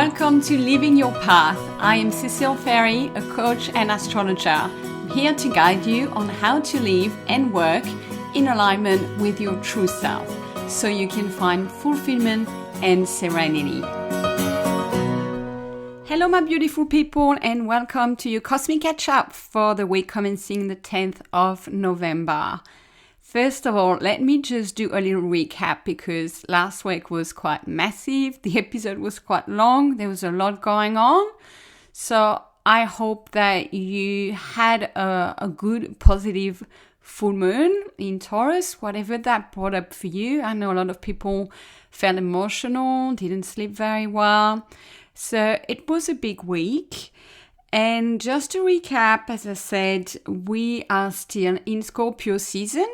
Welcome to Living Your Path. I am Cecile Ferry, a coach and astrologer. I'm here to guide you on how to live and work in alignment with your true self so you can find fulfillment and serenity. Hello, my beautiful people, and welcome to your Cosmic Catch-Up for the week commencing the 10th of November. First of all, let me just do a little recap because last week was quite massive. The episode was quite long. There was a lot going on. So I hope that you had a good, positive full moon in Taurus, whatever that brought up for you. I know a lot of people felt emotional, didn't sleep very well. So it was a big week. And just to recap, as I said, we are still in Scorpio season.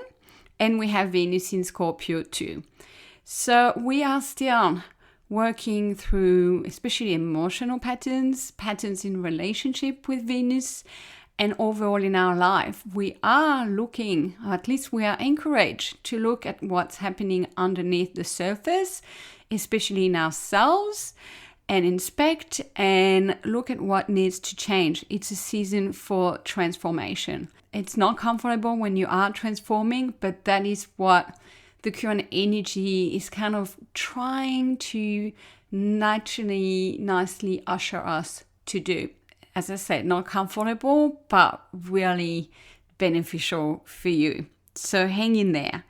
And we have Venus in Scorpio too. So we are still working through especially emotional patterns in relationship with Venus, and overall in our life. We are looking, or at least we are encouraged to look at what's happening underneath the surface, especially in ourselves, and inspect and look at what needs to change. It's a season for transformation. It's not comfortable when you are transforming, but that is what the current energy is kind of trying to naturally, nicely usher us to do. As I said, not comfortable, but really beneficial for you. So hang in there.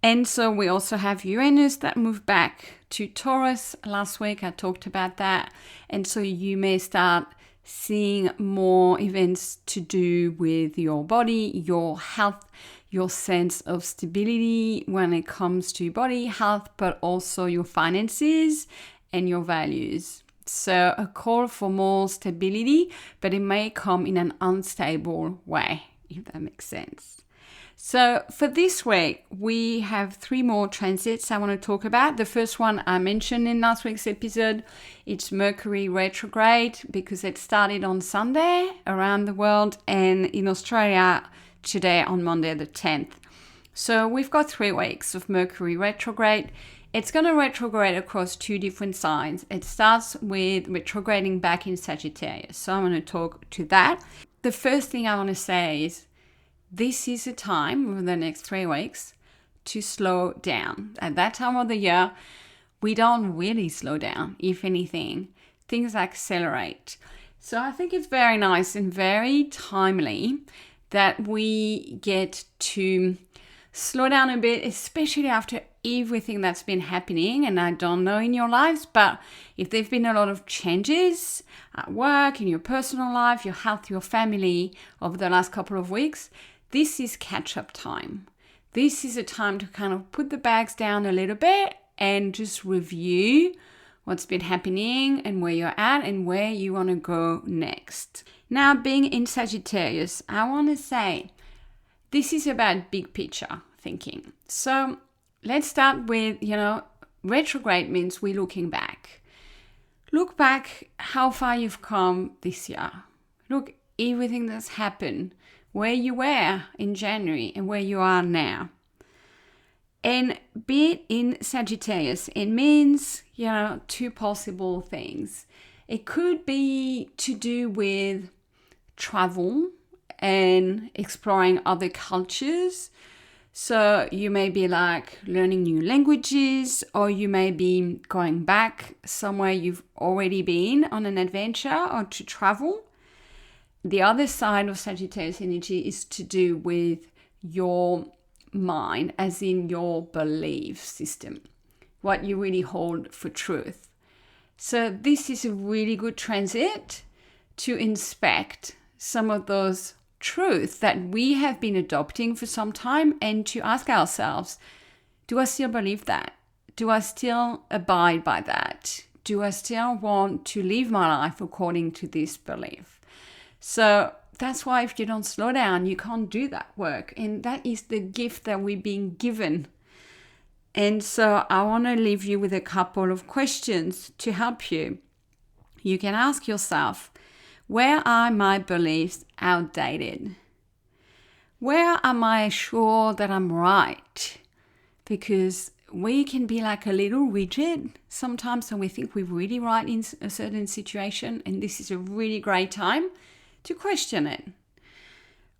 And so we also have Uranus that moved back to Taurus. Last week I talked about that. And so you may start seeing more events to do with your body, your health, your sense of stability when it comes to body health, but also your finances and your values. So a call for more stability, but it may come in an unstable way, if that makes sense. So for this week, we have 3 more transits I want to talk about. The first one I mentioned in last week's episode, it's Mercury Retrograde because it started on Sunday around the world and in Australia today on Monday the 10th. So we've got 3 weeks of Mercury Retrograde. It's going to retrograde across 2 different signs. It starts with retrograding back in Sagittarius. So I'm going to talk to that. The first thing I want to say is this is a time over the next 3 weeks to slow down. At that time of the year, we don't really slow down. If anything, things accelerate. So I think it's very nice and very timely that we get to slow down a bit, especially after everything that's been happening. And I don't know in your lives, but if there've been a lot of changes at work, in your personal life, your health, your family over the last couple of weeks, this is catch-up time. This is a time to kind of put the bags down a little bit and just review what's been happening and where you're at and where you want to go next. Now, being in Sagittarius, I want to say this is about big picture thinking. So let's start with, retrograde means we're looking back. Look back how far you've come this year. Look, everything that's happened, where you were in January and where you are now. And be it in Sagittarius, it means, 2 possible things. It could be to do with travel and exploring other cultures. So you may be like learning new languages, or you may be going back somewhere you've already been on an adventure or to travel. The other side of Sagittarius energy is to do with your mind, as in your belief system, what you really hold for truth. So this is a really good transit to inspect some of those truths that we have been adopting for some time and to ask ourselves, do I still believe that? Do I still abide by that? Do I still want to live my life according to this belief? So that's why if you don't slow down, you can't do that work. And that is the gift that we're being given. And so I want to leave you with a couple of questions to help you. You can ask yourself, where are my beliefs outdated? Where am I sure that I'm right? Because we can be like a little rigid sometimes, and we think we're really right in a certain situation, and this is a really great time to question it.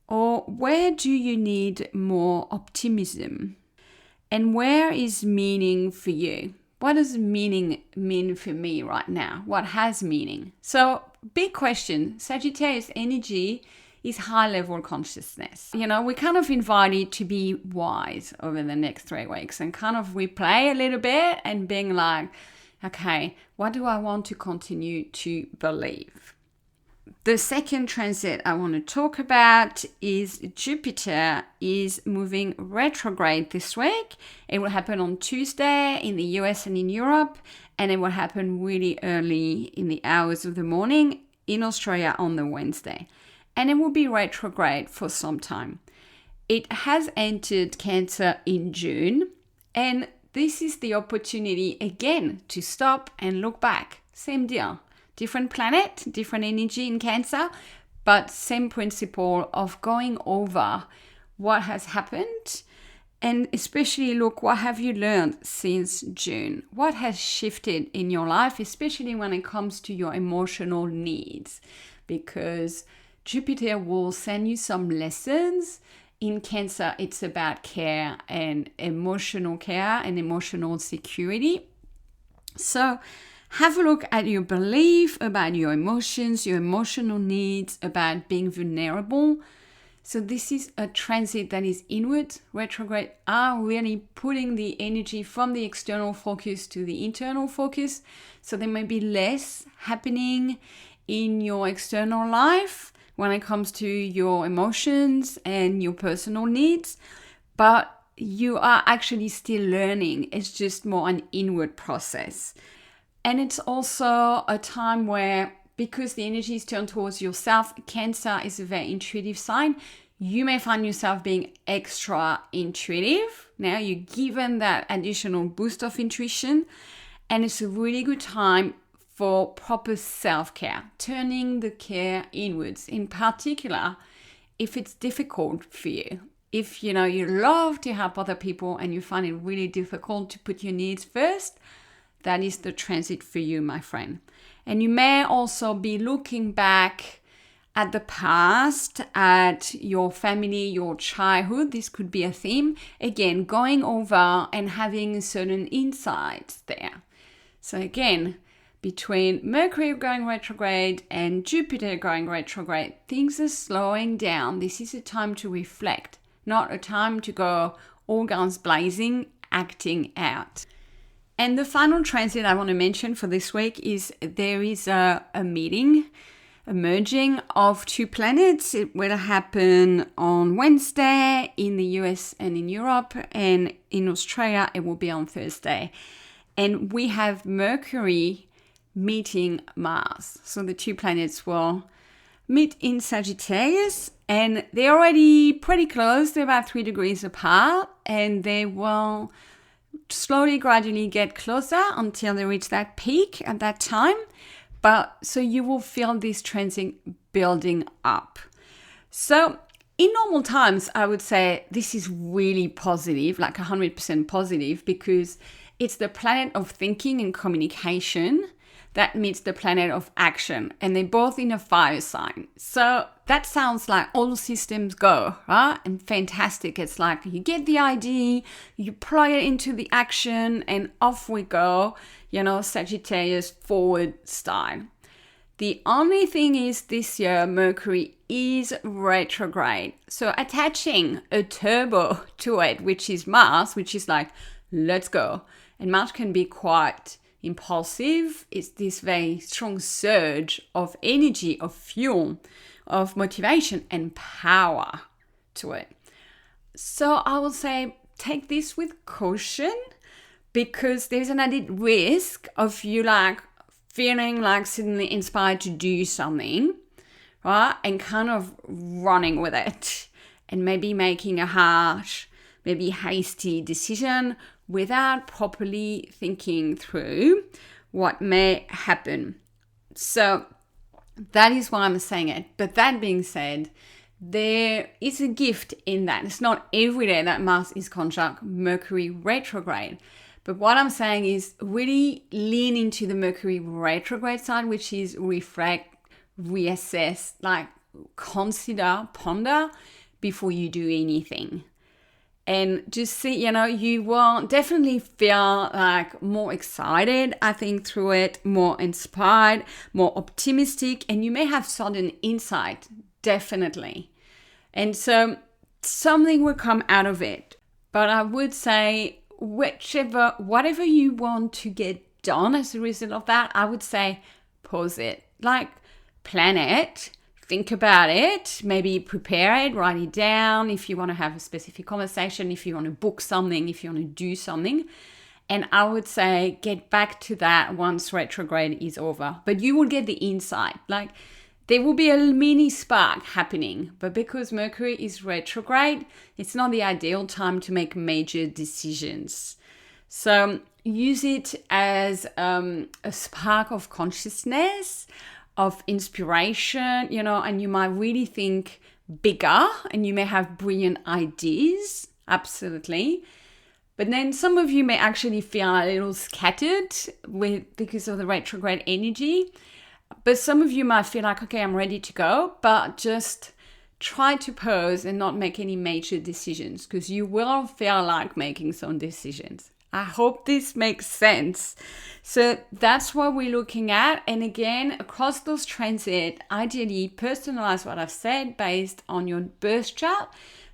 Or where do you need more optimism? And where is meaning for you? What does meaning mean for me right now? What has meaning? So, big question. Sagittarius energy is high-level consciousness. We're kind of invited to be wise over the next 3 weeks and kind of replay a little bit and being like, okay, what do I want to continue to believe? The second transit I want to talk about is Jupiter is moving retrograde this week. It will happen on Tuesday in the US and in Europe, and it will happen really early in the hours of the morning in Australia on the Wednesday. And it will be retrograde for some time. It has entered Cancer in June, and this is the opportunity again to stop and look back. Same deal. Different planet, different energy in Cancer, but same principle of going over what has happened, and especially look, what have you learned since June? What has shifted in your life, especially when it comes to your emotional needs? Because Jupiter will send you some lessons. In Cancer, it's about care and emotional care and emotional security. So have a look at your belief about your emotions, your emotional needs, about being vulnerable. So this is a transit that is inward. Retrograde are really putting the energy from the external focus to the internal focus. So there may be less happening in your external life when it comes to your emotions and your personal needs, but you are actually still learning. It's just more an inward process. And it's also a time where, because the energy is turned towards yourself, Cancer is a very intuitive sign. You may find yourself being extra intuitive. Now you're given that additional boost of intuition, and it's a really good time for proper self-care, turning the care inwards, in particular if it's difficult for you. If you love to help other people and you find it really difficult to put your needs first, that is the transit for you, my friend. And you may also be looking back at the past, at your family, your childhood. This could be a theme. Again, going over and having certain insights there. So again, between Mercury going retrograde and Jupiter going retrograde, things are slowing down. This is a time to reflect, not a time to go all guns blazing, acting out. And the final transit I want to mention for this week is there is a meeting, a merging of two planets. It will happen on Wednesday in the US and in Europe, and in Australia it will be on Thursday. And we have Mercury meeting Mars. So the two planets will meet in Sagittarius, and they're already pretty close. They're about 3 degrees apart, and they will slowly, gradually get closer until they reach that peak at that time. But so you will feel this transit building up. So in normal times, I would say this is really positive, like 100% positive, because it's the planet of thinking and communication that meets the planet of action, and they're both in a fire sign. So that sounds like all systems go, right? And fantastic. It's like you get the idea, you plug it into the action, and off we go, Sagittarius forward style. The only thing is this year, Mercury is retrograde. So attaching a turbo to it, which is Mars, which is like, let's go. And Mars can be quite impulsive. It's this very strong surge of energy, of fuel, of motivation and power to it. So I will say take this with caution, because there's an added risk of you feeling suddenly inspired to do something, right? And kind of running with it and maybe making a harsh, maybe hasty decision without properly thinking through what may happen. So that is why I'm saying it. But that being said, there is a gift in that. It's not every day that Mars is conjunct Mercury retrograde. But what I'm saying is really lean into the Mercury retrograde side, which is reflect, reassess, like consider, ponder before you do anything. And just see, you will definitely feel like more excited, I think, through it, more inspired, more optimistic, and you may have sudden insight, definitely. And so something will come out of it. But I would say, whatever you want to get done as a result of that, I would say pause it. Like, plan it. Think about it, maybe prepare it, write it down if you want to have a specific conversation, if you want to book something, if you want to do something. And I would say get back to that once retrograde is over. But you will get the insight. Like, there will be a mini spark happening. But because Mercury is retrograde, it's not the ideal time to make major decisions. So use it as a spark of consciousness, of inspiration, and you might really think bigger and you may have brilliant ideas, absolutely. But then some of you may actually feel a little scattered because of the retrograde energy. But some of you might feel like, okay, I'm ready to go, but just try to pause and not make any major decisions because you will feel like making some decisions. I hope this makes sense. So that's what we're looking at. And again, across those transits, ideally personalize what I've said based on your birth chart,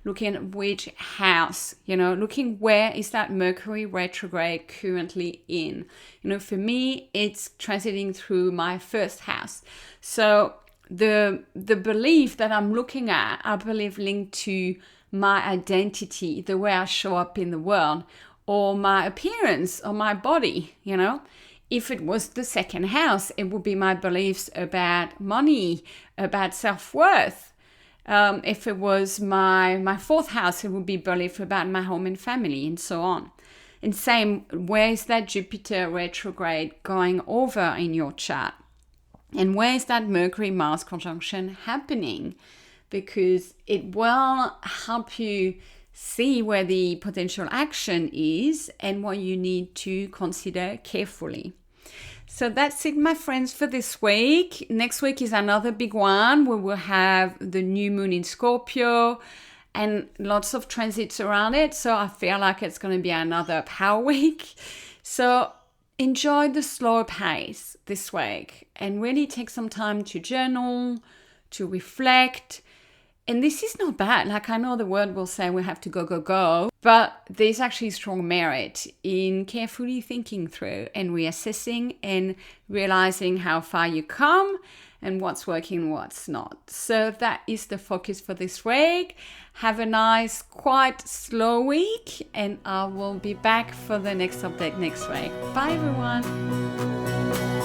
looking at which house, looking where is that Mercury retrograde currently in. For me, it's transiting through my first house. So the belief that I'm looking at, I believe linked to my identity, the way I show up in the world, or my appearance, or my body, If it was the second house, it would be my beliefs about money, about self-worth. If it was my fourth house, it would be belief about my home and family, and so on. And same, where is that Jupiter retrograde going over in your chart? And where is that Mercury-Mars conjunction happening? Because it will help you see where the potential action is and what you need to consider carefully. So that's it, my friends, for this week. Next week is another big one where we'll have the new moon in Scorpio and lots of transits around it. So I feel like it's going to be another power week. So enjoy the slower pace this week and really take some time to journal, to reflect. And this is not bad. Like, I know the world will say we have to go, go, go. But there's actually strong merit in carefully thinking through and reassessing and realizing how far you come and what's working and what's not. So that is the focus for this week. Have a nice, quite slow week. And I will be back for the next update next week. Bye, everyone.